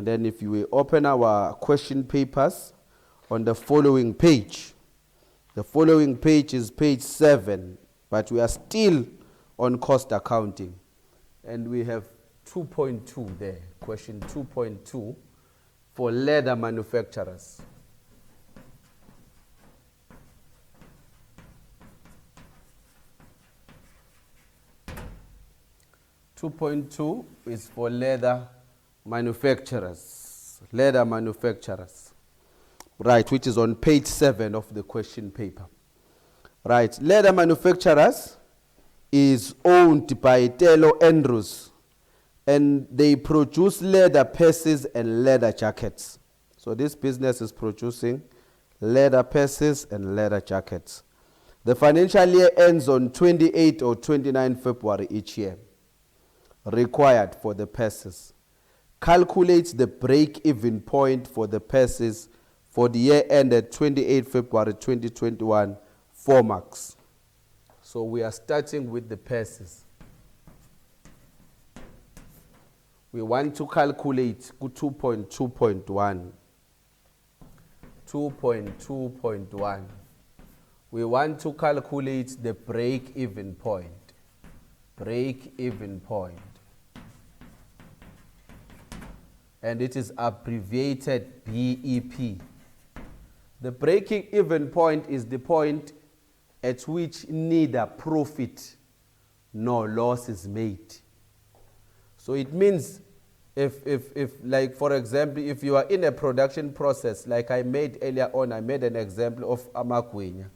And then if you will open our question papers on the following page. The following page is page 7, but we are still on cost accounting. And we have 2.2 there, question 2.2 for leather manufacturers. (2.2) is for leather manufacturers. Leather manufacturers. Right, which is on page 7 of the question paper. Right, leather manufacturers is owned by Telo Andrews, and they produce leather purses and leather jackets. So this business is producing leather purses and leather jackets. The financial year ends on 28 or 29 February each year. Required for the purses. Calculate the break-even point for the purses for the year ended 28 February 2021, 4 marks. So we are starting with the purses. We want to calculate 2.2.1. 2.2.1. We want to calculate the break-even point. Break-even point. And it is abbreviated BEP. The break-even point is the point at which neither profit nor loss is made. So it means if like for example, if you are in a production process, like I made earlier on, I made an example of amagwinya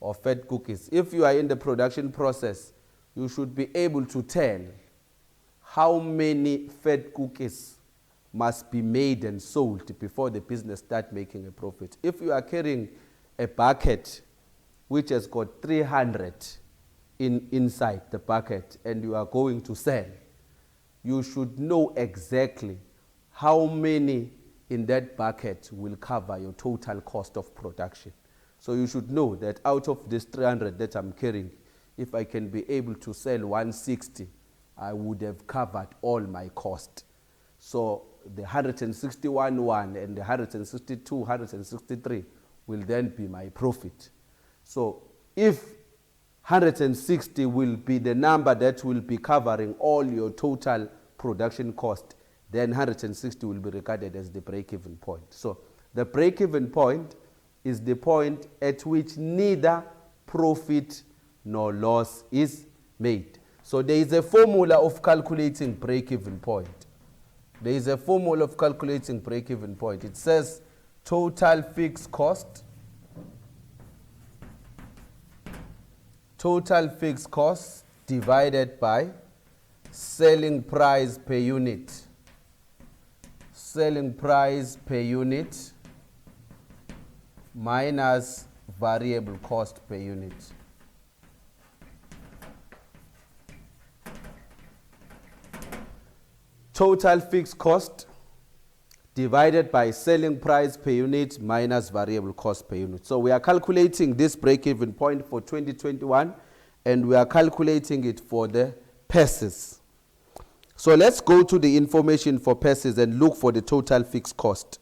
or fat cookies. If you are in the production process, you should be able to tell how many fat cookies must be made and sold before the business start making a profit. If you are carrying a bucket which has got 300 inside the bucket and you are going to sell, you should know exactly how many in that bucket will cover your total cost of production. So you should know that out of this 300 that I'm carrying, if I can be able to sell 160, I would have covered all my cost. So the 161 one and the 162, 163 will then be my profit. So if 160 will be the number that will be covering all your total production cost, then 160 will be regarded as the break-even point. So the break-even point is the point at which neither profit nor loss is made. So there is a formula of calculating break-even point. There is a formula of calculating break-even point. It says total fixed cost divided by selling price per unit. Selling price per unit minus variable cost per unit. Total fixed cost divided by selling price per unit minus variable cost per unit. So we are calculating this break-even point for 2021 and we are calculating it for the purses. So let's go to the information for purses and look for the total fixed cost.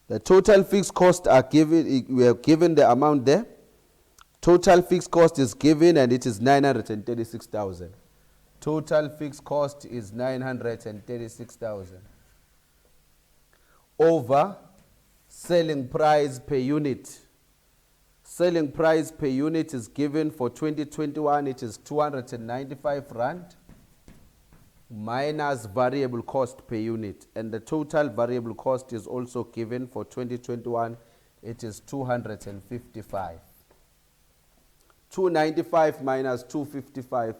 The total fixed cost are given, we are given the amount there. Total fixed cost is given and it is 936,000. Total fixed cost is 936,000 over selling price per unit. Selling price per unit is given for 2021, it is 295 rand minus variable cost per unit. And the total variable cost is also given for 2021, it is 255. 295 minus 255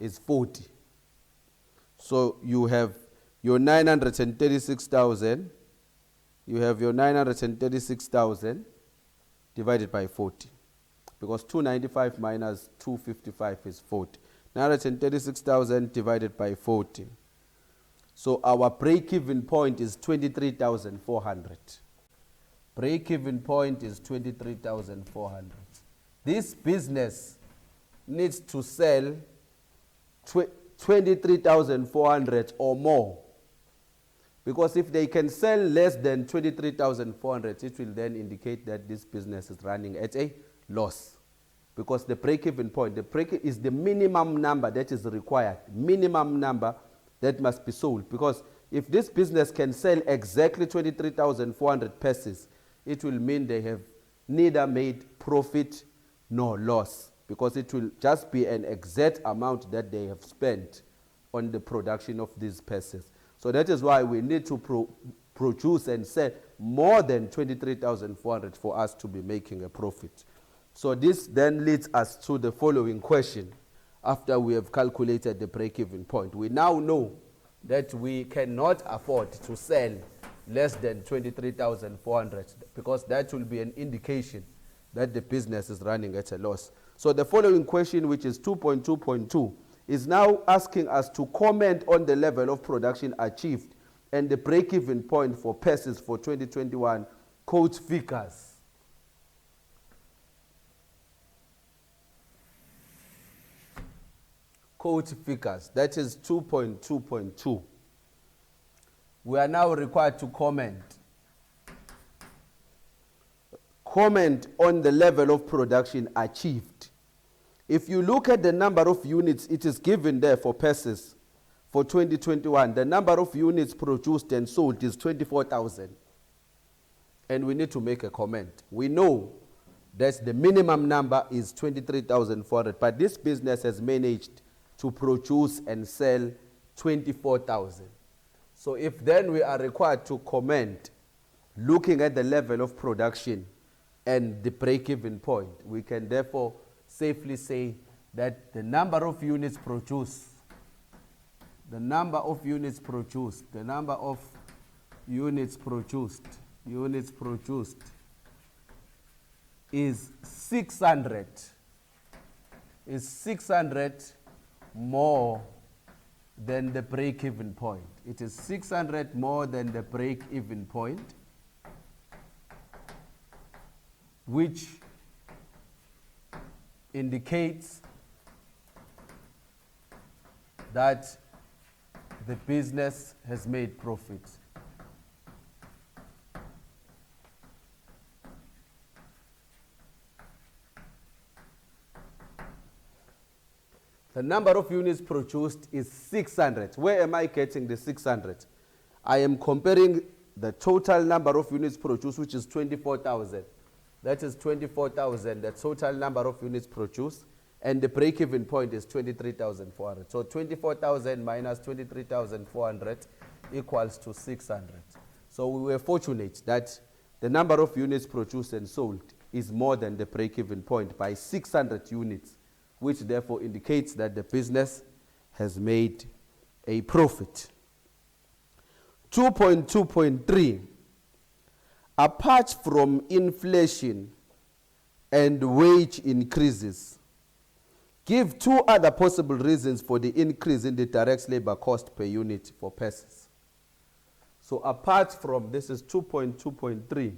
is 40. So you have your 936,000. You have your 936,000 divided by 40. Because 295 minus 255 is 40. 936,000 divided by 40. So our break-even point is 23,400. Break-even point is 23,400. This business needs to sell 23,400 or more Because if they can sell less than 23,400, it will then indicate that this business is running at a loss. Because the break-even point, the break is the minimum number that is required, minimum number that must be sold. Because if this business can sell exactly 23,400 pieces, it will mean they have neither made profit nor loss, because it will just be an exact amount that they have spent on the production of these pieces. So that is why we need to produce and sell more than 23,400 for us to be making a profit. So this then leads us to the following question. After we have calculated the break-even point, we now know that we cannot afford to sell less than 23,400, because that will be an indication that the business is running at a loss. So the following question, which is 2.2.2, is now asking us to comment on the level of production achieved and the break-even point for pieces for 2021, quote figures. Quote figures, that is 2.2.2. We are now required to comment on the level of production achieved. If you look at the number of units, it is given there for pieces for 2021. The number of units produced and sold is 24,000. And we need to make a comment. We know that the minimum number is 23,400, but this business has managed to produce and sell 24,000. So if then we are required to comment, looking at the level of production and the break-even point, we can therefore safely say that the number of units produced, is 600 more than the break-even point. It is 600 more than the break-even point, which indicates that the business has made profit. The number of units produced is 600. Where am I getting the 600? I am comparing the total number of units produced, which is 24,000. That is 24,000, the total number of units produced, and the break-even point is 23,400. So 24,000 minus 23,400 equals to 600. So we were fortunate that the number of units produced and sold is more than the break-even point by 600 units, which therefore indicates that the business has made a profit. 2.2.3, apart from inflation and wage increases, give two other possible reasons for the increase in the direct labor cost per unit for pieces. So apart from, this is 2.2.3,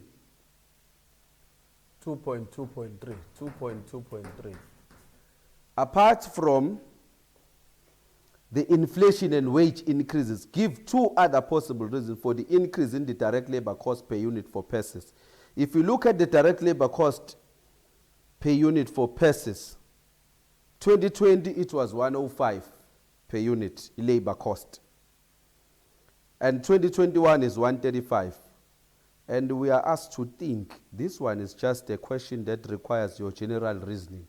2.2.3. Apart from the inflation and wage increases, give two other possible reasons for the increase in the direct labor cost per unit for pieces. If you look at the direct labor cost per unit for pieces, 2020 it was 105 per unit labor cost. And 2021 is 135. And we are asked to think, this one is just a question that requires your general reasoning,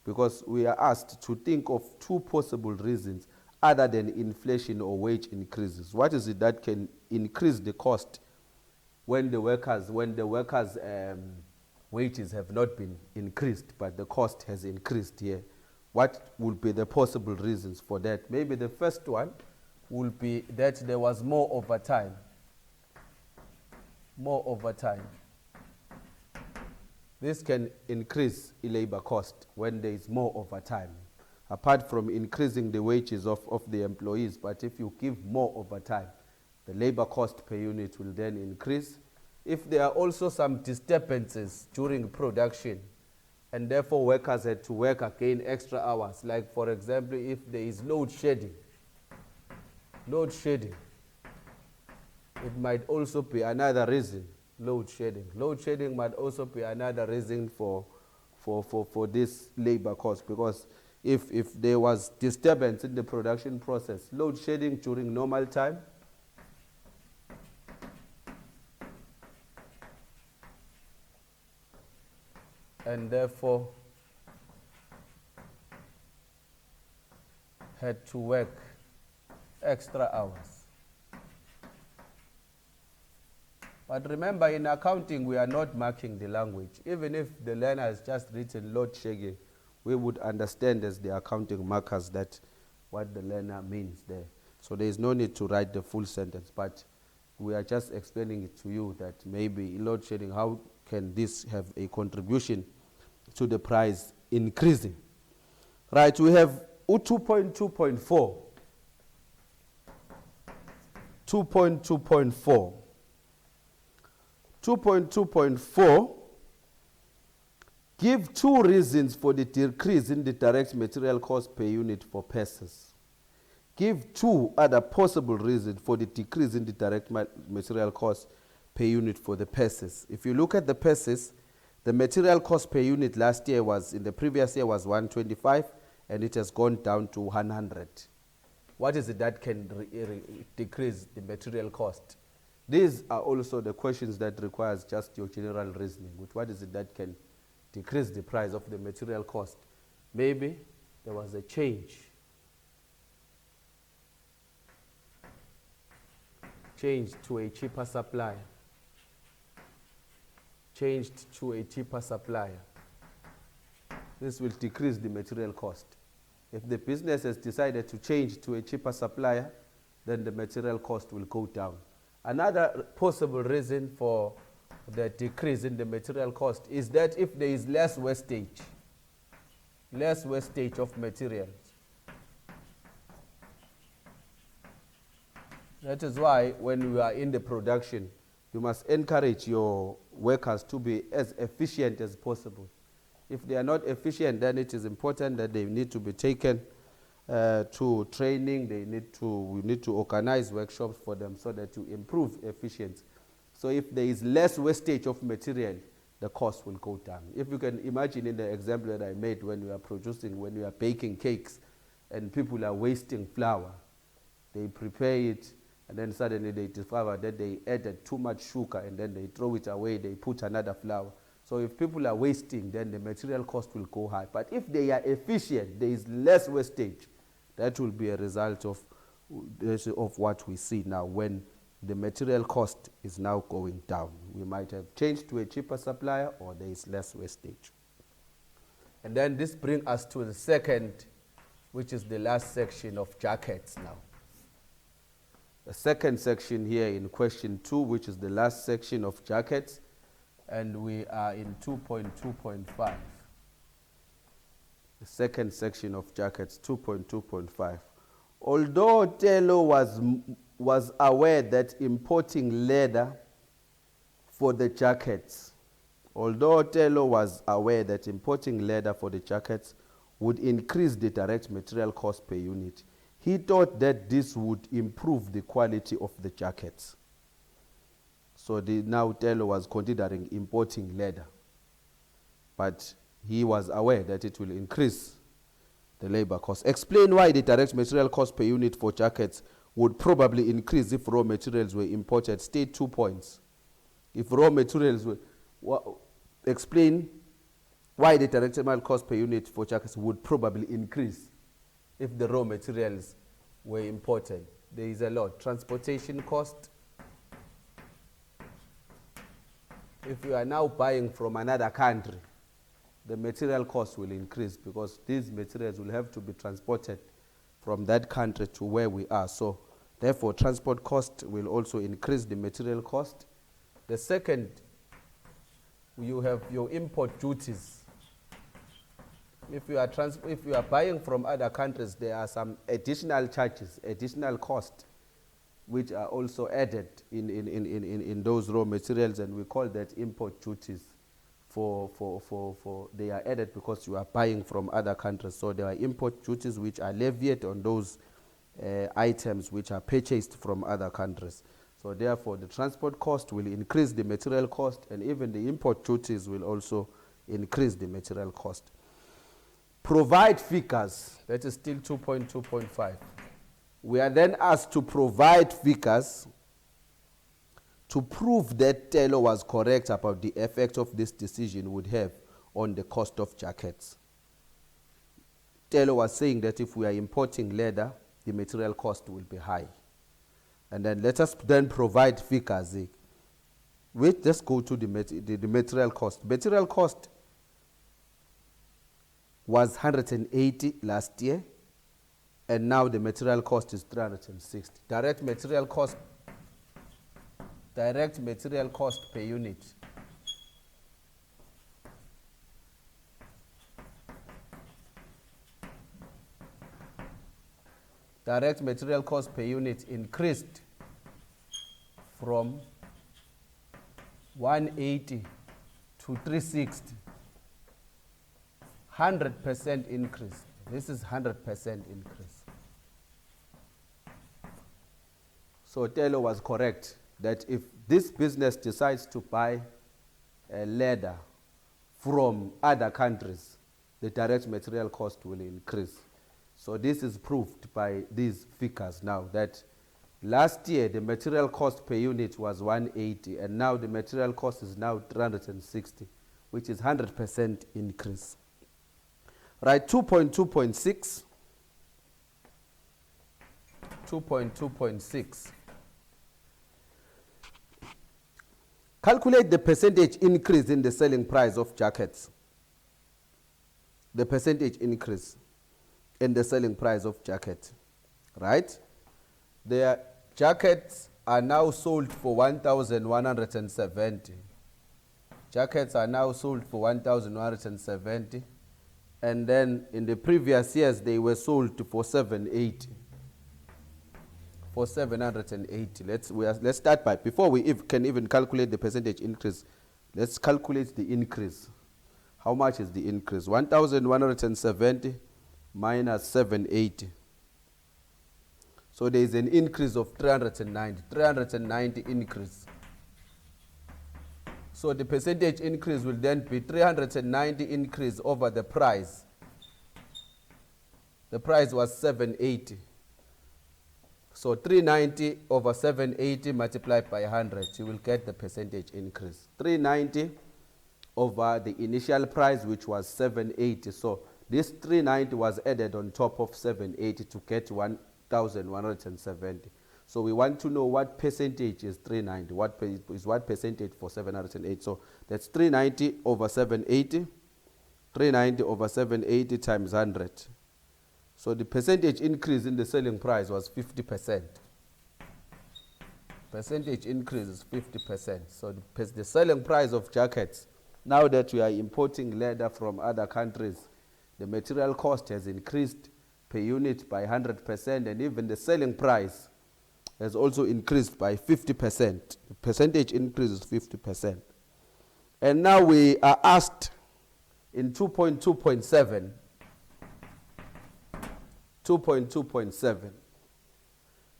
because we are asked to think of two possible reasons other than inflation or wage increases. What is it that can increase the cost when the workers' wages have not been increased, but the cost has increased here? What would be the possible reasons for that? Maybe the first one will be that there was more overtime. This can increase labor cost when there is more overtime, apart from increasing the wages of the employees. But if you give more overtime, the labor cost per unit will then increase. If there are also some disturbances during production, and therefore workers had to work again extra hours, like for example, if there is load shedding, It might also be another reason, load shedding. Load shedding might also be another reason for this labor cost, because if there was disturbance in the production process, load shedding during normal time, and therefore had to work extra hours. But remember, in accounting, we are not marking the language. Even if the learner has just written load shedding, we would understand as the accounting markers that what the learner means there. So there is no need to write the full sentence, but we are just explaining it to you that maybe load shedding, how can this have a contribution to the price increasing? Right, we have 2.2.4. 2.2.4. 2.2.4, give two reasons for the decrease in the direct material cost per unit for persons. Give two other possible reasons for the decrease in the direct material cost per unit for the persons. If you look at the persons, the material cost per unit last year was, in the previous year was 125, and it has gone down to 100. What is it that can decrease the material cost? These are also the questions that requires just your general reasoning. With what is it that can decrease the price of the material cost? Maybe there was a change to a cheaper supplier. Changed to a cheaper supplier. This will decrease the material cost. If the business has decided to change to a cheaper supplier, then the material cost will go down. Another possible reason for the decrease in the material cost is that if there is less wastage of materials. That is why when we are in the production, you must encourage your workers to be as efficient as possible. If they are not efficient, then it is important that they need to be taken to training. We need to organize workshops for them so that you improve efficiency. So if there is less wastage of material, the cost will go down. If you can imagine in the example that I made, when you are baking cakes and people are wasting flour, they prepare it and then suddenly they discover that they added too much sugar and then they throw it away, they put another flour. So if people are wasting, then the material cost will go high. But if they are efficient, there is less wastage. That will be a result of what we see now when the material cost is now going down. We might have changed to a cheaper supplier, or there is less wastage. And then this brings us to the second, which is the last section of jackets now. The second section here in question 2, which is the last section of jackets, and we are in 2.2.5. The second section of jackets, 2.2.5. Although Tello was aware that importing leather for the jackets, would increase the direct material cost per unit, he thought that this would improve the quality of the jackets. So now Tello was considering importing leather, but he was aware that it will increase the labor cost. Explain why the direct material cost per unit for jackets would probably increase if raw materials were imported. State 2 points. If raw materials were, explain why the direct material cost per unit for jackets would probably increase if the raw materials were imported. There is a lot. Transportation cost. If you are now buying from another country, the material cost will increase because these materials will have to be transported from that country to where we are. So therefore, transport cost will also increase the material cost. The second, you have your import duties. If you are buying from other countries, there are some additional charges, additional costs, which are also added in those raw materials, and we call that import duties. They are added because you are buying from other countries. So there are import duties which are levied on those items which are purchased from other countries. So therefore, the transport cost will increase the material cost, and even the import duties will also increase the material cost. Provide figures, that is still 2.2.5. We are then asked to provide figures to prove that Taylor was correct about the effect of this decision would have on the cost of jackets. Taylor was saying that if we are importing leather, the material cost will be high. And then let us then provide figures. Let's go to the material cost. Material cost was 180 last year, and now the material cost is 360. Direct material cost per unit. Direct material cost per unit increased from 180 to 360. 100% increase. This is 100% increase. So Taylor was correct that if this business decides to buy leather from other countries, the direct material cost will increase. So this is proved by these figures now that last year the material cost per unit was 180, and now the material cost is now 360, which is 100% increase. Right, 2.2.6. 2.2.6. Calculate the percentage increase in the selling price of jackets. The percentage increase in the selling price of jacket, right? Their jackets are now sold for 1,170. Jackets are now sold for 1,170, and then in the previous years they were sold for 780. For 780. Let's start by, before we can even calculate the percentage increase, let's calculate the increase. How much is the increase? 1,170 minus 780. So there is an increase of 390 increase. So the percentage increase will then be 390 increase over the price. The price was 780. So 390 over 780 multiplied by 100, you will get the percentage increase. 390 over the initial price, which was 780. So this 390 was added on top of 780 to get 1,170. So we want to know what percentage is 390. What percentage for 780? So that's 390 over 780. 390 over 780 times 100. So the percentage increase in the selling price was 50%. Percentage increase is 50%. So the selling price of jackets, now that we are importing leather from other countries, the material cost has increased per unit by 100%, and even the selling price has also increased by 50%. The percentage increase is 50%. And now we are asked in 2.2.7, 2.2.7,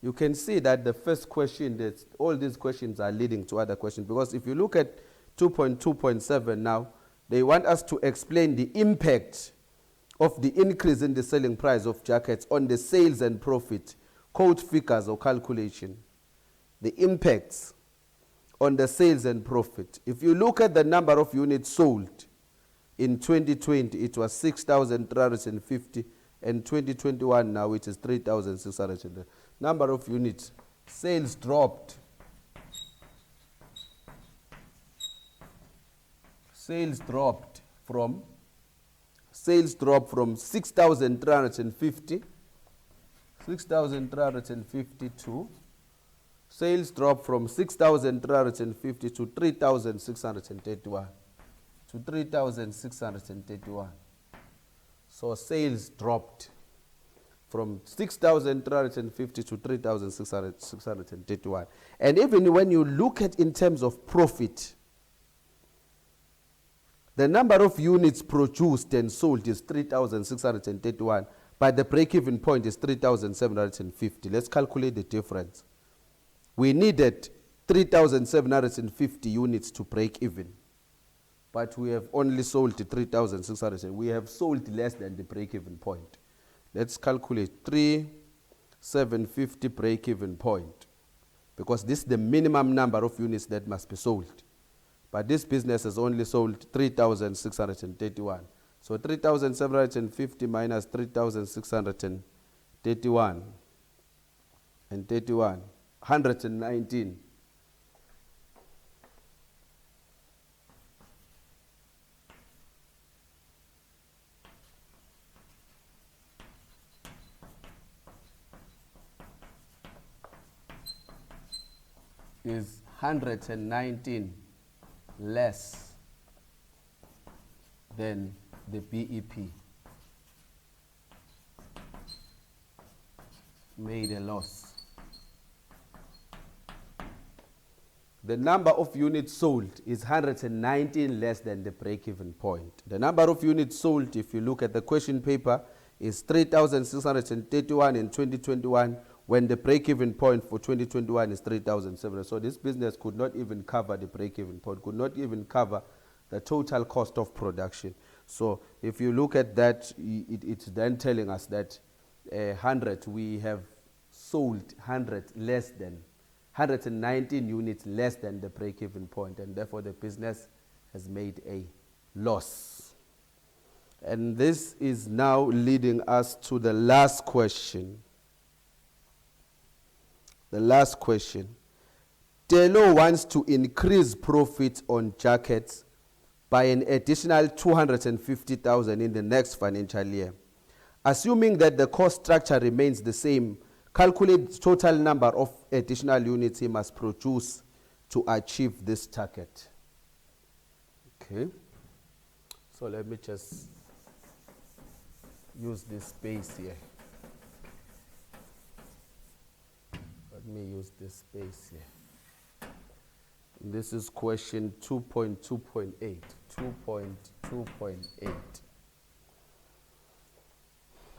you can see that the first question, that all these questions are leading to other questions, because if you look at 2.2.7 now, they want us to explain the impact of the increase in the selling price of jackets on the sales and profit, quote figures or calculation. The impacts on the sales and profit. If you look at the number of units sold in 2020, it was 6,350, and 2021 now it is 3,600. Number of units, sales dropped. Sales dropped from 6,350 to sales dropped from 6,350 to 3,631 to 3,631. So sales dropped from 6,350 to 3,631. And even when you look at in terms of profit, the number of units produced and sold is 3,631, but the break-even point is 3,750. Let's calculate the difference. We needed 3,750 units to break even, but we have only sold 3,600. We have sold less than the break-even point. Let's calculate 3,750 break-even point, because this is the minimum number of units that must be sold. But this business has only sold 3,631. So 3,750 minus 3,631 and 31, 119. Is 119 less than the BEP. Made a loss. The number of units sold is 119 less than the break-even point. The number of units sold, if you look at the question paper, is 3,631 in 2021, when the break-even point for 2021 is 3,700. So this business could not even cover the break-even point, could not even cover the total cost of production. So if you look at that, it's then telling us that 100, we have sold 100 less than 119 units less than the break-even point, and therefore the business has made a loss. And this is now leading us to the last question. The last question. Telo wants to increase profits on jackets by an additional 250,000 in the next financial year. Assuming that the cost structure remains the same, calculate the total number of additional units he must produce to achieve this target. Okay. So let me just use this space here. Let me use this space here. This is question 2.2.8. 2.2.8.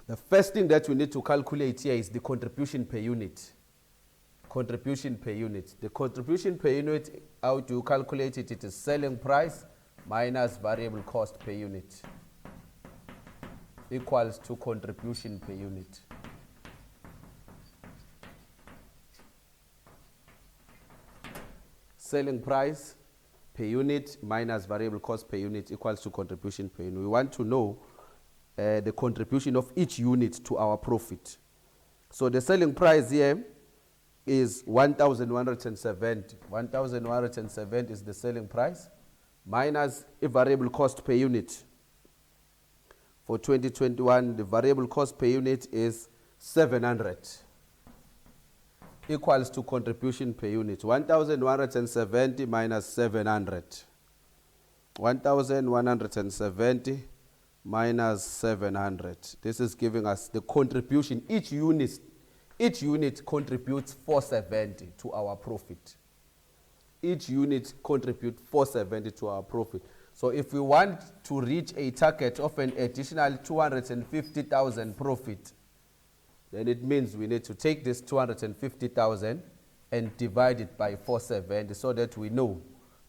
The first thing that we need to calculate here is the contribution per unit. Contribution per unit. The contribution per unit, how do you calculate it? It is selling price minus variable cost per unit equals to contribution per unit. Selling price per unit minus variable cost per unit equals to contribution per unit. We want to know the contribution of each unit to our profit. So the selling price here is 1,170. 1,170 is the selling price minus a variable cost per unit. For 2021, the variable cost per unit is 700. Equals to contribution per unit. 1,170 minus 700. 1,170 minus 700. This is giving us the contribution. Each unit contributes 470 to our profit. Each unit contributes 470 to our profit. So if we want to reach a target of an additional 250,000 profit, then it means we need to take this 250,000 and divide it by 470 so that we know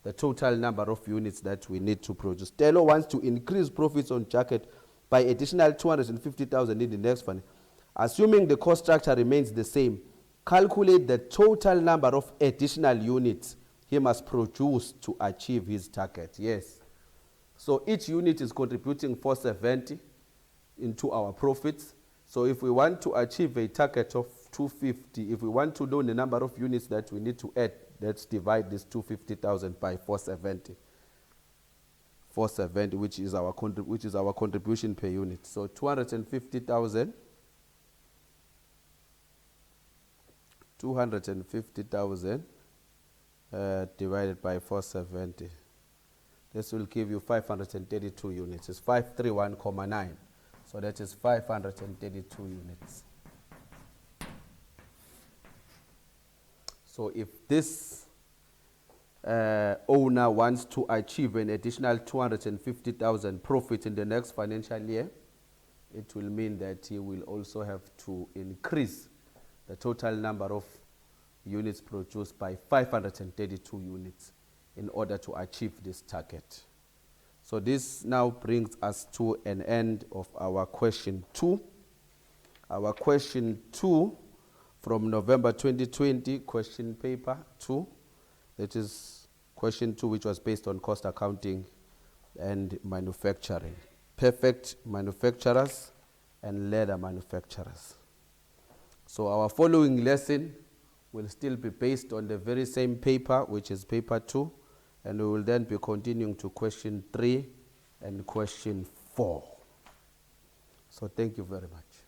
the total number of units that we need to produce. Telo wants to increase profits on jacket by additional 250,000 in the next one. Assuming the cost structure remains the same, calculate the total number of additional units he must produce to achieve his target. Yes. So each unit is contributing 470 into our profits. So if we want to achieve a target of 250, if we want to know the number of units that we need to add, let's divide this 250,000 by 470. 470, which is our contribution per unit. So 250,000. 250,000 divided by 470. This will give you 532 units. It's 531,9. So that is 532 units. So if this owner wants to achieve an additional 250,000 profit in the next financial year, it will mean that he will also have to increase the total number of units produced by 532 units in order to achieve this target. So this now brings us to an end of our question 2. Our question 2 from November 2020, question paper 2. That is question 2, which was based on cost accounting and manufacturing. Perfect manufacturers and leather manufacturers. So our following lesson will still be based on the very same paper, which is paper 2, and we will then be continuing to question 3 and question 4. So thank you very much.